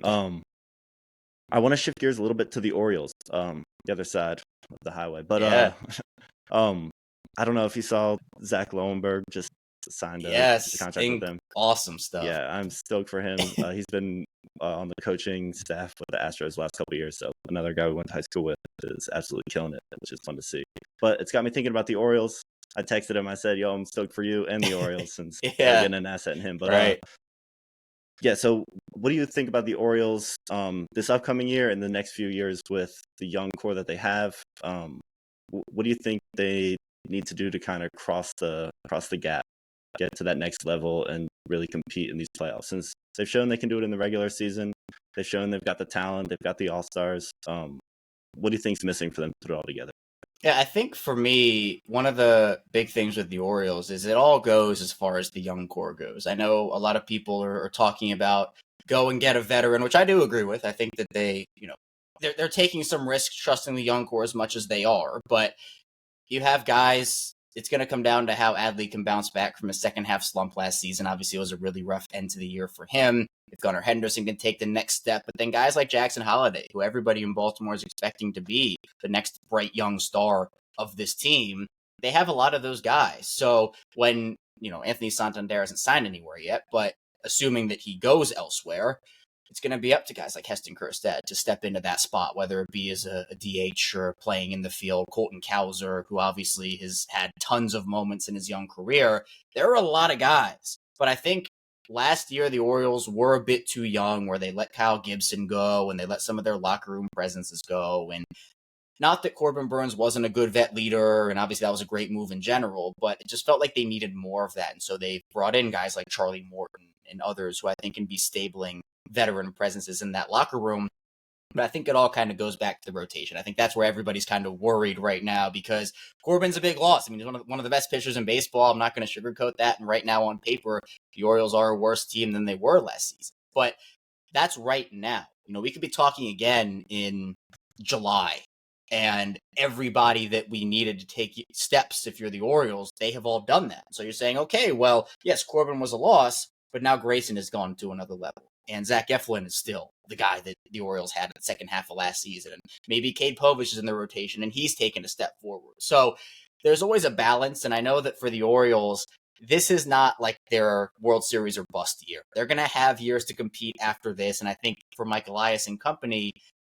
Um, I want to shift gears a little bit to the Orioles, the other side of the highway. But Yeah. um, I don't know if you saw Zach Lowenberg just signed a Yes. contract with them. Awesome stuff. Yeah, I'm stoked for him. He's been on the coaching staff with the Astros the last couple of years, so another guy we went to high school with is absolutely killing it, which is fun to see. But it's got me thinking about the Orioles. I texted him. I said, "Yo, I'm stoked for you and the Orioles since we're Yeah. getting an asset in him." But Right. yeah. So, what do you think about the Orioles this upcoming year and the next few years with the young core that they have? What do you think they need to do to kind of cross the gap, get to that next level, and really compete in these playoffs? Since they've shown they can do it in the regular season, they've shown they've got the talent, they've got the all stars. What do you think's missing for them to put it all together? Yeah, I think for me, one of the big things with the Orioles is it all goes as far as the young core goes. I know a lot of people are talking about go and get a veteran, which I do agree with. I think that they're taking some risks trusting the young core as much as they are, but you have guys. It's going to come down to how Adley can bounce back from a second half slump last season. Obviously, it was a really rough end to the year for him. If Gunnar Henderson can take the next step, but then guys like Jackson Holliday, who everybody in Baltimore is expecting to be the next bright young star of this team, they have a lot of those guys. So when, Anthony Santander hasn't signed anywhere yet, but assuming that he goes elsewhere, it's going to be up to guys like Heston Kjerstad to step into that spot, whether it be as a DH or playing in the field. Colton Cowser, who obviously has had tons of moments in his young career. There are a lot of guys, but I think last year the Orioles were a bit too young where they let Kyle Gibson go and they let some of their locker room presences go. And not that Corbin Burns wasn't a good vet leader, and obviously that was a great move in general, but it just felt like they needed more of that. And so they brought in guys like Charlie Morton and others who I think can be stabling veteran presences in that locker room. But I think it all kind of goes back to the rotation. I think that's where everybody's kind of worried right now because Corbin's a big loss. I mean, he's one of the best pitchers in baseball. I'm not going to sugarcoat that. And right now on paper, the Orioles are a worse team than they were last season. But that's right now. We could be talking again in July, and everybody that we needed to take steps, if you're the Orioles, they have all done that. So you're saying, okay, well, yes, Corbin was a loss, but now Grayson has gone to another level. And Zach Eflin is still the guy that the Orioles had in the second half of last season. And maybe Cade Povich is in the rotation, and he's taken a step forward. So there's always a balance. And I know that for the Orioles, this is not like their World Series or bust year. They're going to have years to compete after this. And I think for Mike Elias and company,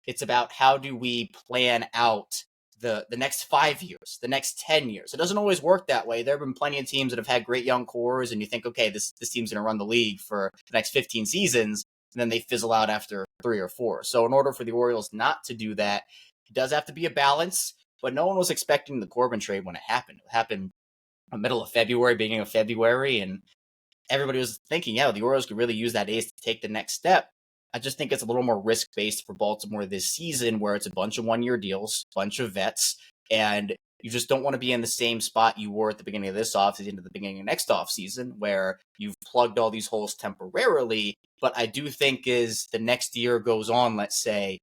it's about how do we plan out the next 5 years, the next 10 years. It doesn't always work that way. There have been plenty of teams that have had great young cores, and you think, okay, this team's going to run the league for the next 15 seasons, and then they fizzle out after 3 or 4. So in order for the Orioles not to do that, it does have to be a balance, but no one was expecting the Corbin trade when it happened. It happened in the middle of February, beginning of February, and everybody was thinking, yeah, the Orioles could really use that ace to take the next step. I just think it's a little more risk-based for Baltimore this season where it's a bunch of one-year deals, bunch of vets, and you just don't want to be in the same spot you were at the beginning of this offseason to the beginning of next offseason where you've plugged all these holes temporarily. But I do think as the next year goes on, let's say,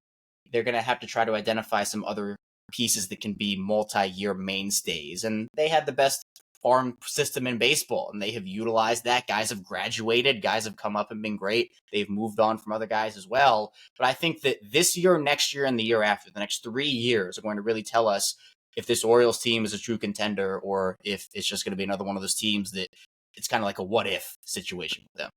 they're going to have to try to identify some other pieces that can be multi-year mainstays. And they had the best farm system in baseball, and they have utilized that. Guys have graduated, guys have come up and been great. They've moved on from other guys as well. But I think that this year, next year, and the year after, the next 3 years are going to really tell us if this Orioles team is a true contender or if it's just going to be another one of those teams that it's kind of like a what if situation with them.